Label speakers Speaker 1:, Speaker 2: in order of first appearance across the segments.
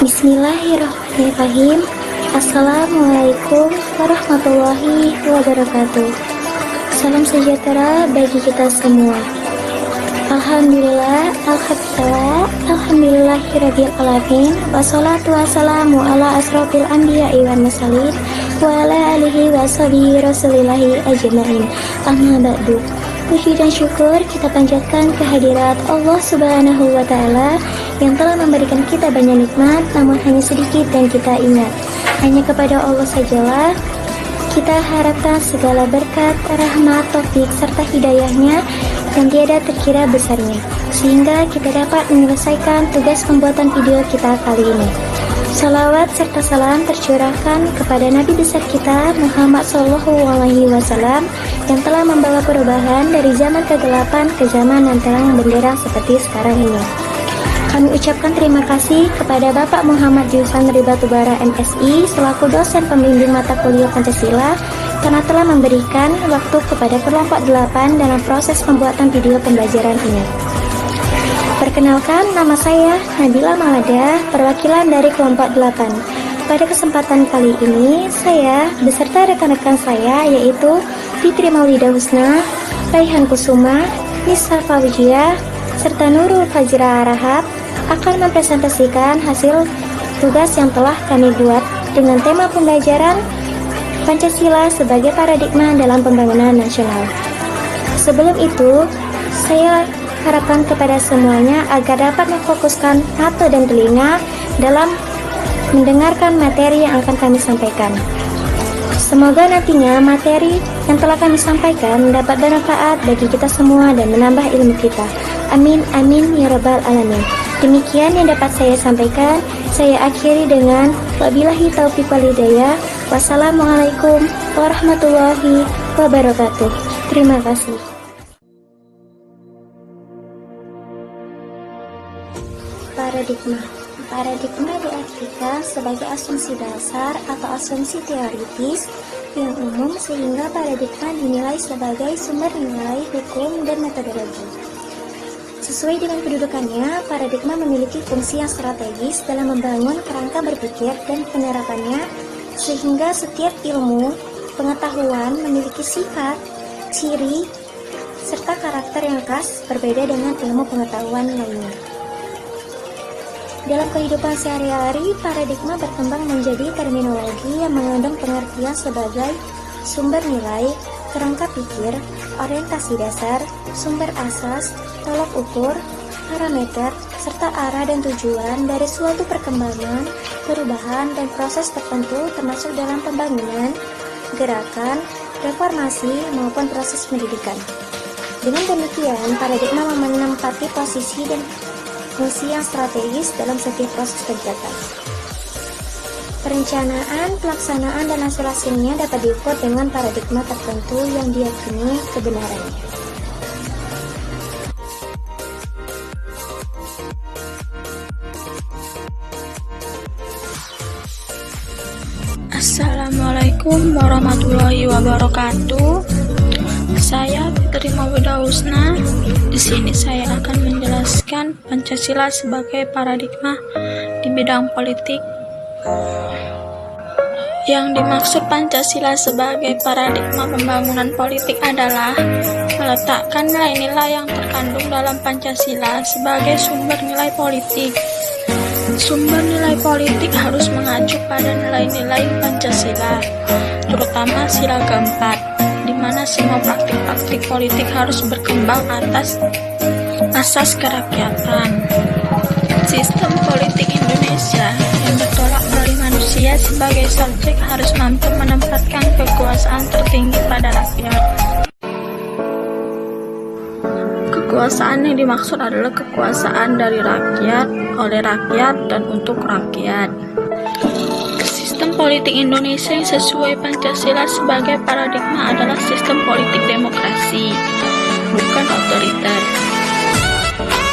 Speaker 1: Bismillahirrahmanirrahim. Assalamualaikum warahmatullahi wabarakatuh. Salam sejahtera bagi kita semua. Alhamdulillahirabbil alamin. Wassalatu wassalamu ala asrofil anbiya'i wan mursalin wa ala alihi wa sahbihi rasulillahi ajmain. Amma ba'du. Puji dan syukur kita panjatkan kehadirat Allah Subhanahu wa Ta'ala yang telah memberikan kita banyak nikmat, namun hanya sedikit yang kita ingat. Hanya kepada Allah sajalah kita harapkan segala berkat, rahmat, taufik serta hidayahnya yang tiada terkira besarnya, sehingga kita dapat menyelesaikan tugas pembuatan video kita kali ini. Salawat serta salam tercurahkan kepada Nabi besar kita Muhammad SAW yang telah membawa perubahan dari zaman kegelapan ke zaman yang terang benderang seperti sekarang ini. Kami ucapkan terima kasih kepada Bapak Muhammad Jusan Ribatubara MSI selaku dosen pembimbing mata kuliah Pancasila karena telah memberikan waktu kepada kelompok 8 dalam proses pembuatan video pembelajaran ini. Perkenalkan, nama saya Nabila Malada, perwakilan dari kelompok 8. Pada kesempatan kali ini, saya beserta rekan-rekan saya yaitu Fitri Maulida Husna, Raihan Kusuma, Nisa Fauzia, serta Nurul Fajra Rahab akan mempresentasikan hasil tugas yang telah kami buat dengan tema pembelajaran Pancasila sebagai paradigma dalam pembangunan nasional. Sebelum itu, saya harapkan kepada semuanya agar dapat memfokuskan mata dan telinga dalam mendengarkan materi yang akan kami sampaikan. Semoga nantinya materi yang telah kami sampaikan dapat bermanfaat bagi kita semua dan menambah ilmu kita. Amin, amin, ya rabbal alamin. Demikian yang dapat saya sampaikan. Saya akhiri dengan wabillahi taufiq wal hidayah. Wassalamualaikum warahmatullahi wabarakatuh. Terima kasih. Paradigma diartikan sebagai asumsi dasar atau asumsi teoritis yang umum sehingga paradigma dinilai sebagai sumber nilai hukum dan metodologi. Sesuai dengan kedudukannya, paradigma memiliki fungsi yang strategis dalam membangun kerangka berpikir dan penerapannya sehingga setiap ilmu pengetahuan memiliki sifat, ciri, serta karakter yang khas berbeda dengan ilmu pengetahuan lainnya. Dalam kehidupan sehari-hari, paradigma berkembang menjadi terminologi yang mengandung pengertian sebagai sumber nilai, kerangka pikir, orientasi dasar, sumber asas, tolok ukur, parameter, serta arah dan tujuan dari suatu perkembangan, perubahan, dan proses tertentu termasuk dalam pembangunan, gerakan, reformasi, maupun proses pendidikan. Dengan demikian, paradigma menempati posisi dan fungsi yang strategis dalam setiap proses kegiatan. Perencanaan, pelaksanaan, dan hasil-hasilnya dapat diukur dengan paradigma tertentu yang diyakini kebenarannya.
Speaker 2: Assalamualaikum warahmatullahi wabarakatuh. Saya Fitri Maulida Husna. Di sini saya akan menjelaskan Pancasila sebagai paradigma di bidang politik. Yang dimaksud Pancasila sebagai paradigma pembangunan politik adalah meletakkan nilai-nilai yang terkandung dalam Pancasila sebagai sumber nilai politik. Sumber nilai politik harus mengacu pada nilai-nilai Pancasila, terutama sila keempat, di mana semua praktik-praktik politik harus berkembang atas asas kerakyatan. Sistem politik Indonesia yang bertolak dari manusia sebagai subjek harus mampu menempatkan kekuasaan tertinggi pada rakyat. Kekuasaan yang dimaksud adalah kekuasaan dari rakyat, oleh rakyat, dan untuk rakyat. Sistem politik Indonesia yang sesuai Pancasila sebagai paradigma adalah sistem politik demokrasi, bukan otoriter.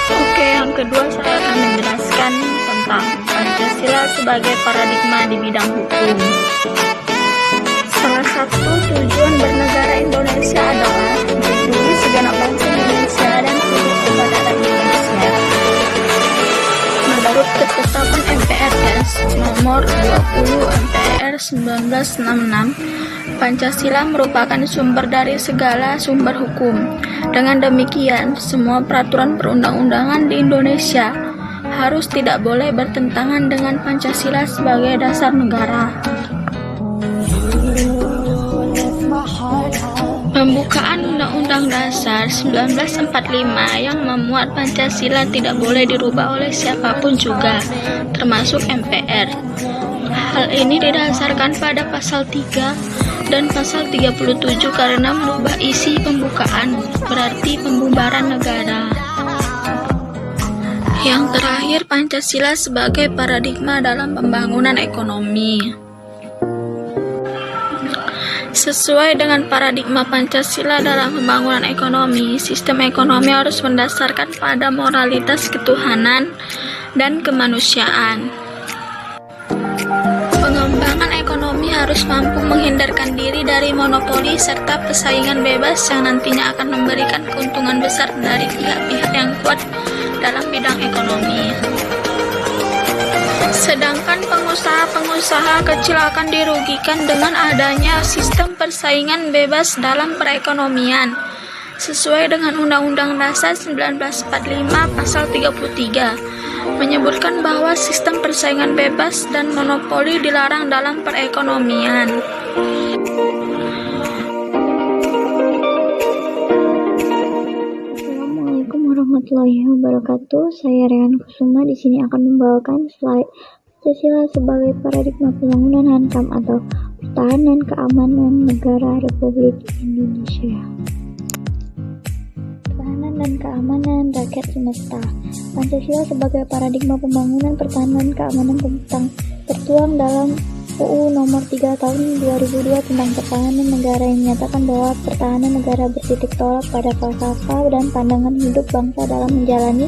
Speaker 2: Oke, yang kedua saya akan menjelaskan tentang Pancasila sebagai paradigma di bidang hukum. Salah satu tujuan bernegara Indonesia adalah melindungi segenap bangsa Indonesia dan tunduk kepada rakyat Indonesia. Menurut ketetapan MPRS Nomor 20 MPR 1966, Pancasila merupakan sumber dari segala sumber hukum. Dengan demikian, semua peraturan perundang-undangan di Indonesia harus tidak boleh bertentangan dengan Pancasila sebagai dasar negara. Pembukaan Undang-Undang Dasar 1945 yang memuat Pancasila tidak boleh dirubah oleh siapapun juga, termasuk MPR. Hal ini didasarkan pada pasal 3 dan pasal 37 karena merubah isi pembukaan, berarti pembubaran negara. Yang terakhir, Pancasila sebagai paradigma dalam pembangunan ekonomi. Sesuai dengan paradigma Pancasila dalam pembangunan ekonomi, sistem ekonomi harus mendasarkan pada moralitas ketuhanan dan kemanusiaan. Pengembangan ekonomi harus mampu menghindarkan diri dari monopoli serta persaingan bebas yang nantinya akan memberikan keuntungan besar dari pihak-pihak yang kuat dalam bidang ekonomi. Sedangkan pengusaha-pengusaha kecil akan dirugikan dengan adanya sistem persaingan bebas dalam perekonomian. Sesuai dengan Undang-Undang Dasar 1945 Pasal 33, menyebutkan bahwa sistem persaingan bebas dan monopoli dilarang dalam perekonomian.
Speaker 1: Assalamualaikum warahmatullahi wabarakatuh. Saya Rehan Kusuma di sini akan membawakan slide Pancasila sebagai paradigma pembangunan HANKAM atau Pertahanan Keamanan Negara Republik Indonesia. Pertahanan dan keamanan rakyat semesta. Pancasila sebagai paradigma pembangunan pertahanan keamanan tertuang dalam UU Nomor 3 Tahun 2002 tentang Pertahanan Negara yang menyatakan bahwa pertahanan negara bertitik tolak pada falsafah dan pandangan hidup bangsa dalam menjalani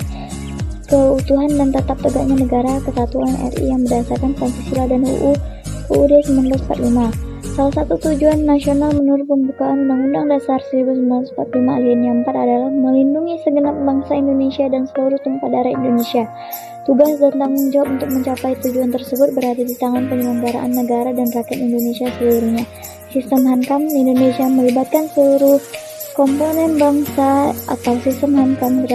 Speaker 1: keutuhan dan tetap tegaknya negara kesatuan RI yang berdasarkan Pancasila dan UUD 1945. Salah satu tujuan nasional menurut pembukaan Undang-Undang Dasar 1945 alinea 4 adalah melindungi segenap bangsa Indonesia dan seluruh tumpah darah Indonesia. Tugas dan tanggung jawab untuk mencapai tujuan tersebut berada di tangan penyelenggaraan negara dan rakyat Indonesia seluruhnya. Sistem HANKAM Indonesia melibatkan seluruh komponen bangsa atau sistem HANKAM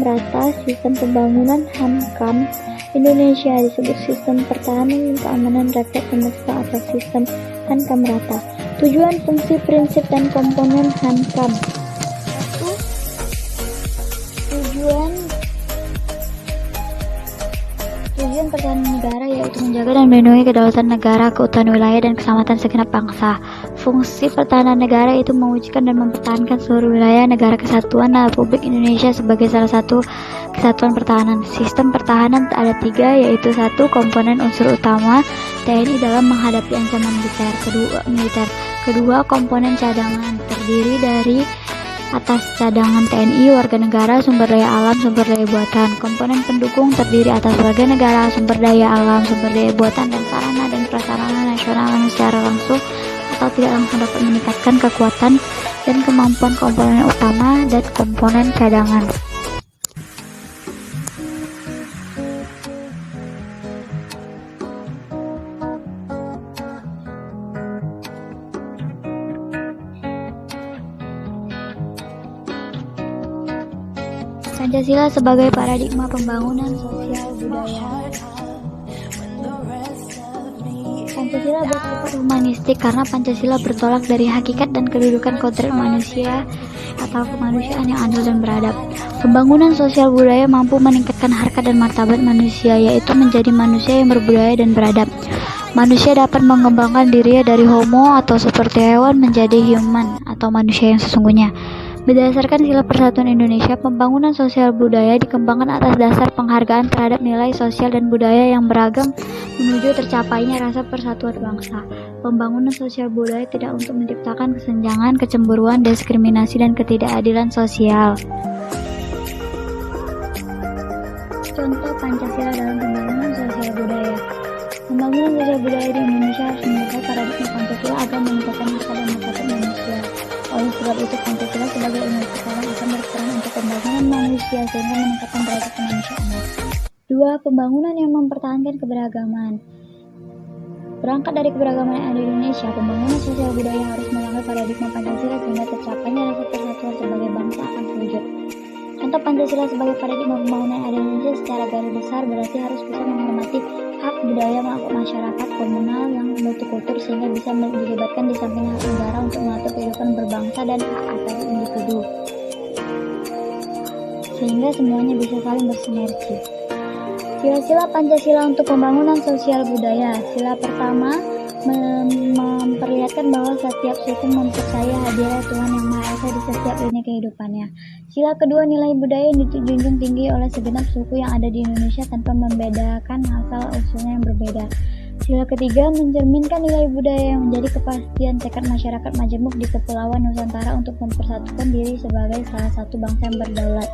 Speaker 1: rata. Sistem pembangunan HANKAM Indonesia disebut sistem pertahanan dan keamanan rakyat semesta atau sistem HANKAM rata. Tujuan, fungsi, prinsip, dan komponen HANKAM. Tujuan pertahanan negara yaitu menjaga dan melindungi kedaulatan negara, keutuhan wilayah, dan keselamatan segenap bangsa. Fungsi pertahanan negara itu mewujudkan dan mempertahankan seluruh wilayah negara kesatuan Republik Indonesia sebagai salah satu kesatuan pertahanan. Sistem pertahanan ada 3, yaitu 1. Komponen unsur utama TNI dalam menghadapi ancaman militer. Kedua, komponen cadangan terdiri dari atas cadangan TNI, warga negara, sumber daya alam, sumber daya buatan. Komponen pendukung terdiri atas warga negara, sumber daya alam, sumber daya buatan, dan sarana dan prasarana nasional yang secara langsung atau tidak langsung dapat meningkatkan kekuatan dan kemampuan komponen utama dan komponen cadangan. Pancasila sebagai paradigma pembangunan sosial budaya. Pancasila bersifat humanistik karena Pancasila bertolak dari hakikat dan kedudukan kodrat manusia atau kemanusiaan yang adil dan beradab. Pembangunan sosial budaya mampu meningkatkan harkat dan martabat manusia, yaitu menjadi manusia yang berbudaya dan beradab. Manusia dapat mengembangkan dirinya dari homo atau seperti hewan menjadi human atau manusia yang sesungguhnya. Berdasarkan Sila Persatuan Indonesia, pembangunan sosial budaya dikembangkan atas dasar penghargaan terhadap nilai sosial dan budaya yang beragam menuju tercapainya rasa persatuan bangsa. Pembangunan sosial budaya tidak untuk menciptakan kesenjangan, kecemburuan, diskriminasi, dan ketidakadilan sosial. Contoh Pancasila dalam pembangunan sosial budaya. Pembangunan sosial budaya di Indonesia harus menggunakan paradigma Pancasila agar meningkatkan harkat dan martabat manusia. Oleh sebab itu, Pancasila sebagai ilmu pengetahuan akan berperan untuk pembangunan manusia sehingga meningkatkan derajat kemanusiaan. 2. Kedua, pembangunan yang mempertahankan keberagaman. Berangkat dari keberagaman yang ada di Indonesia, pembangunan sosial budaya harus melanggar paradigma Pancasila sehingga tercapainya rasa persatuan sebagai bangsa akan terwujud. Contoh Pancasila sebagai paradigma pembangunan yang ada di Indonesia secara garis besar berarti harus bisa menghormati hak budaya masyarakat komunal yang multikultur sehingga bisa dilibatkan di samping hak negara untuk mengatur kehidupan berbangsa dan hak asasi individu, sehingga semuanya bisa saling bersinergi. Sila-sila Pancasila untuk pembangunan sosial budaya. Sila pertama, memperlihatkan bahwa setiap suku mempercaya hadirnya Tuhan Yang Maha Esa di setiap lini kehidupannya. Sila kedua, nilai budaya yang dijunjung tinggi oleh segenap suku yang ada di Indonesia tanpa membedakan asal-usulnya yang berbeda. Sila ketiga, mencerminkan nilai budaya yang menjadi kepastian tekad masyarakat majemuk di Kepulauan Nusantara untuk mempersatukan diri sebagai salah satu bangsa yang berdaulat.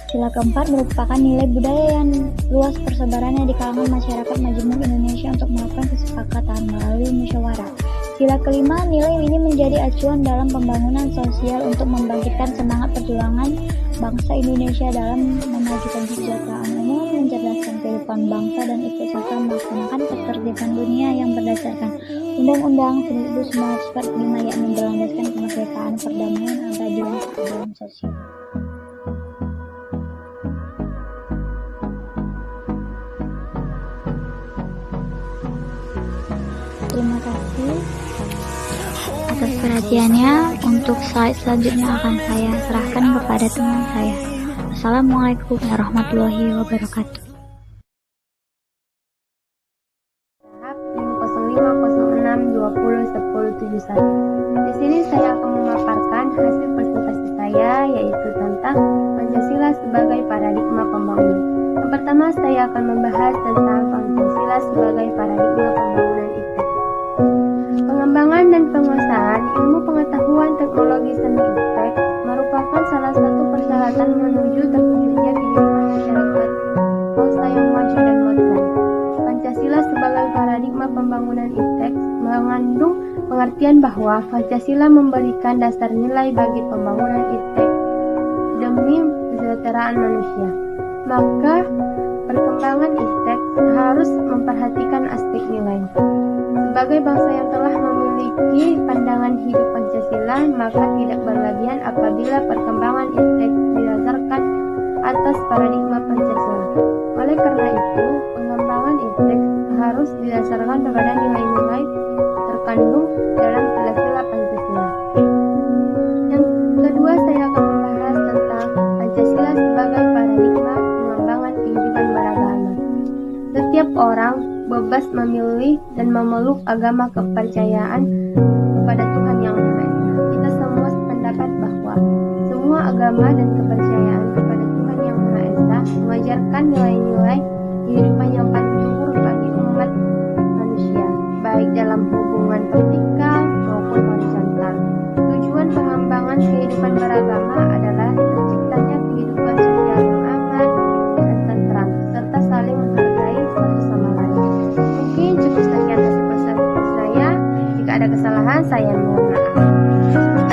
Speaker 1: Sila keempat merupakan nilai budaya yang luas persebarannya di kalangan masyarakat majemuk Indonesia untuk melakukan kesepakatan melalui musyawarah. Sila kelima, nilai ini menjadi acuan dalam pembangunan sosial untuk membangkitkan semangat perjuangan bangsa Indonesia dalam memajukan kesejahteraan umum, mencerdaskan kehidupan bangsa dan ikut serta melaksanakan ketertiban dunia yang berdasarkan Undang-Undang 1945 yakni berlandaskan kemerdekaan, perdamaian, keadilan, keadilan sosial. Terima kasih atas perhatiannya. Untuk slide selanjutnya akan saya serahkan kepada teman saya. Assalamualaikum warahmatullahi wabarakatuh.
Speaker 3: 0506201071. Di sini saya akan memaparkan hasil presentasi saya, yaitu tentang Pancasila sebagai paradigma pembangunan. Yang pertama, saya akan membahas tentang Pancasila sebagai paradigma pembangunan IPTEK. Pengembangan dan penguasaan ilmu pengetahuan teknologi seni IPTEK merupakan salah satu persyaratan menuju terwujudnya kehidupan masyarakat bangsa yang maju dan modern. Pancasila sebagai paradigma pembangunan IPTEK mengandung pengertian bahwa Pancasila memberikan dasar nilai bagi pembangunan IPTEK demi kesejahteraan manusia. Maka, perkembangan IPTEK harus memperhatikan aspek nilai. Sebagai bangsa yang telah memiliki pandangan hidup Pancasila, maka tidak berlebihan apabila perkembangan IPTEK didasarkan atas paradigma Pancasila. Oleh karena itu, pengembangan IPTEK harus didasarkan pada nilai-nilai terkandung dalam sila-sila Pancasila. Yang kedua, saya akan membahas tentang Pancasila sebagai paradigma pengembangan kehidupan beragama. Setiap orang bebas memilih dan memeluk agama kepercayaan kepada Tuhan Yang Maha Esa. Kita semua sependapat bahwa semua agama dan kepercayaan kepada Tuhan Yang Maha Esa mengajarkan nilai-nilai kehidupan yang paling luhur bagi umat manusia, baik dalam hubungan vertikal maupun horizontal. Tujuan pengembangan kehidupan beragama adalah terciptanya kehidupan sosial yang aman dan tentram, serta saling menghargai satu sama lain. Mungkin cukup sekian hasil presentasi saya. Jika ada kesalahan, saya mohon maaf.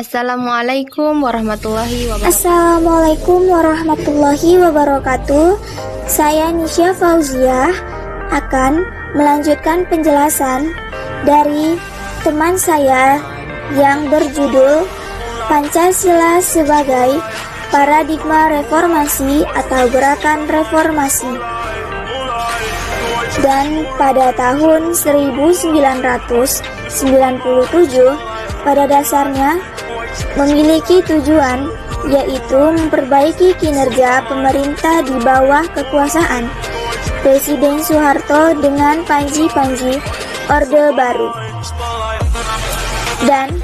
Speaker 3: Assalamualaikum warahmatullahi wabarakatuh.
Speaker 1: Assalamualaikum warahmatullahi wabarakatuh. Saya Nisha Fauziah akan melanjutkan penjelasan dari teman saya yang berjudul Pancasila sebagai paradigma reformasi atau gerakan reformasi. Dan pada tahun 1997 pada dasarnya memiliki tujuan yaitu memperbaiki kinerja pemerintah di bawah kekuasaan Presiden Soeharto dengan panji-panji Orde Baru. Dan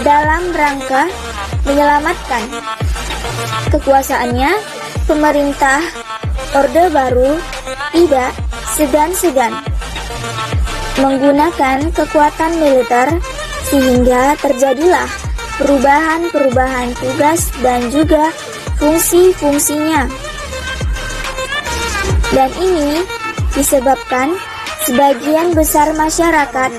Speaker 1: dalam rangka menyelamatkan kekuasaannya, pemerintah Orde Baru tidak segan-segan menggunakan kekuatan militer sehingga terjadilah perubahan-perubahan tugas dan juga fungsi-fungsinya. Dan ini disebabkan sebagian besar masyarakat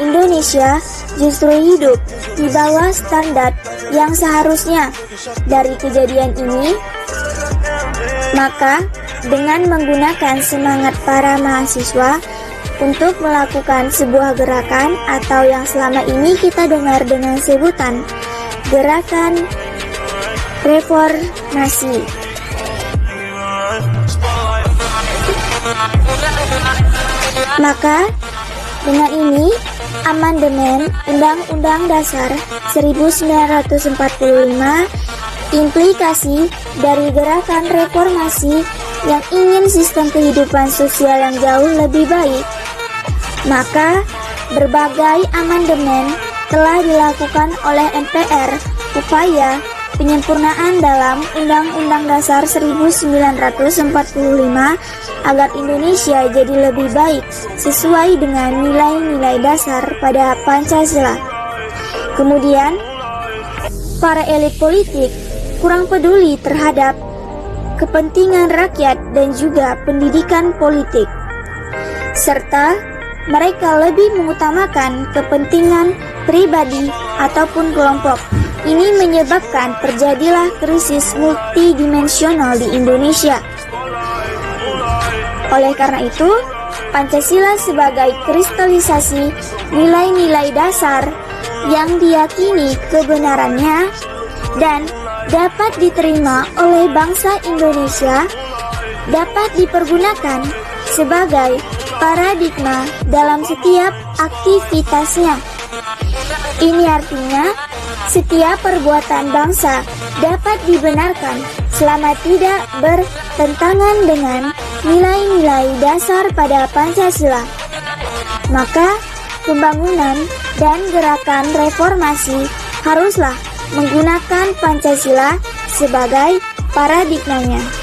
Speaker 1: Indonesia justru hidup di bawah standar yang seharusnya. Dari kejadian ini, maka dengan menggunakan semangat para mahasiswa untuk melakukan sebuah gerakan atau yang selama ini kita dengar dengan sebutan gerakan reformasi. Maka dengan ini amandemen Undang-Undang Dasar 1945 implikasi dari gerakan reformasi yang ingin sistem kehidupan sosial yang jauh lebih baik. Maka berbagai amandemen telah dilakukan oleh MPR upaya penyempurnaan dalam Undang-Undang Dasar 1945 agar Indonesia jadi lebih baik sesuai dengan nilai-nilai dasar pada Pancasila. Kemudian, para elit politik kurang peduli terhadap kepentingan rakyat dan juga pendidikan politik, serta mereka lebih mengutamakan kepentingan pribadi ataupun kelompok. Ini menyebabkan terjadilah krisis multidimensional di Indonesia. Oleh karena itu, Pancasila sebagai kristalisasi nilai-nilai dasar yang diyakini kebenarannya dan dapat diterima oleh bangsa Indonesia dapat dipergunakan sebagai paradigma dalam setiap aktivitasnya. Ini artinya setiap perbuatan bangsa dapat dibenarkan selama tidak bertentangan dengan nilai-nilai dasar pada Pancasila. Maka pembangunan dan gerakan reformasi haruslah menggunakan Pancasila sebagai paradigmanya.